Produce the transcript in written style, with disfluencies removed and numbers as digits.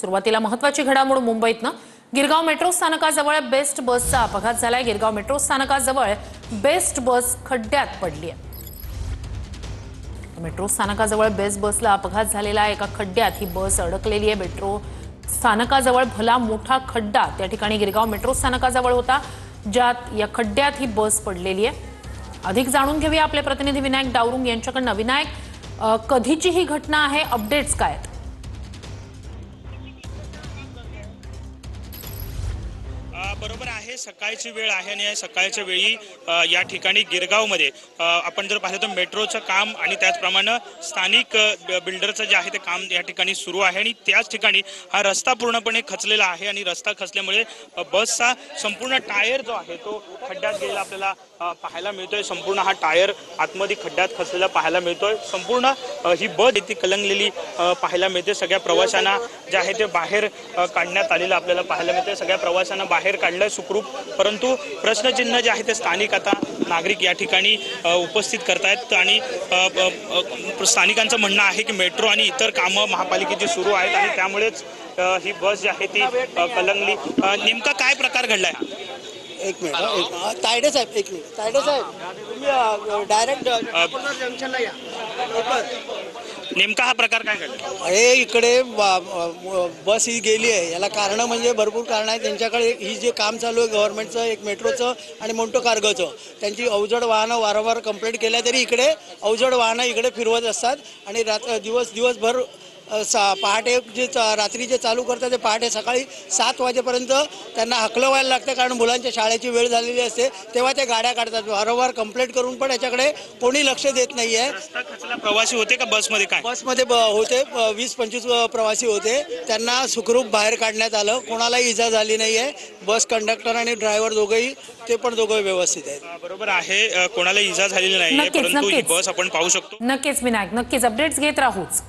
सुरुवातीला महत्त्वाची घडामोड मुंबईतनं गिरगाव मेट्रो स्थानकाजवळ बेस्ट बसचा अपघात झालाय। गिरगाव मेट्रो स्थानकाजवळ बेस्ट बस खड्ड्यात पडली आहे। मेट्रो स्थानकाजवळ बेस्ट बसला अपघात झालेला आहे। एका खड्ड्यात ही बस अडकलेली आहे। मेट्रो स्थानकाजवळ भला मोठा खड्डा त्या ठिकाणी गिरगाव मेट्रो स्थानकाजवळ होता, ज्यात या खड्ड्यात ही बस पडलेली आहे। अधिक जाणून घेऊया आपले प्रतिनिधी विनायक डावरुंग यांच्याकडून। विनायक, कधीची ही घटना आहे, अपडेट्स काय आहेत? बरोबर आहे, सकाळची वेळ आहे आणि सकाळच्या वेळी या ठिकाणी गिरगावमध्ये आपण जर पाहिलं तर मेट्रोचं काम आणि त्याचप्रमाणे स्थानिक बिल्डरचं जे आहे ते काम या ठिकाणी सुरू आहे आणि त्याच ठिकाणी हा रस्ता पूर्णपणे खचलेला आहे आणि रस्ता खचल्यामुळे बसचा संपूर्ण टायर जो आहे तो खड्ड्यात गेलेला आपल्याला पाहायला मिळतोय। संपूर्ण हा टायर आतमध्ये खड्ड्यात खचलेला पाहायला मिळतोय। संपूर्ण ही बस ती कलंगलेली पाहायला मिळते। सगळ्या प्रवाशांना जे आहे ते बाहेर काढण्यात आलेलं आपल्याला पाहायला मिळते। सगळ्या प्रवाशांना बाहेर काढलंय सुखरूप, परंतु प्रश्नचिन्ह जे आहे ते स्थानिक आता नागरिक या ठिकाणी उपस्थित करतायत आणि स्थानिकांचं म्हणणं आहे की मेट्रो आणि इतर कामं महापालिकेची सुरू आहेत आणि त्यामुळेच ही बस जी आहे ती कलंगली। नेमका काय प्रकार घडलाय? एक मिनिट तायडे साहेब, एक मिनिट तायडे साहेब, तुम्ही डायरेक्ट जंक्शनला या। नेमका हा प्रकार काय घडला? अरे इकडे बस ही गेली आहे, याला कारण म्हणजे भरपूर कारण आहे त्यांच्याकडे। ही जे काम चालू आहे गव्हर्नमेंटचं, एक मेट्रोचं आणि मोंटो कार्गोचं, त्यांची अवजड वाहनं वारंवार कंप्लेंट केल्या तरी इकडे अवजड वाहनं इकडे फिरवत असतात आणि दिवसभर पहाटे जे रात्री जे चालू करतात ते पहाटे सकाळी 7 वाजेपर्यंत त्यांना हकलवायला लागतं, कारण मुलांच्या शाळेची वेळ झालेली असते तेव्हा ते गाड्या काढतात। वारंवार कंप्लेंट करून पण याच्याकडे कोणी लक्ष देत नाही आहे। प्रवासी होते का बसमध्ये? काय बसमध्ये होते 20-25 प्रवासी होते, त्यांना सुखरूप बाहेर काढण्यात आलं, कोणालाही इजा झाली नाही आहे। बस कंडक्टर आणि ड्रायव्हर दोघंही व्यवस्थित आहेत। बरोबर आहे, कोणाला इजा झालेली नाही, परंतु ही बस आपण पाहू शकतो। नक्कीच विनायक, नक्कीच अपडेट्स घेत राहूच।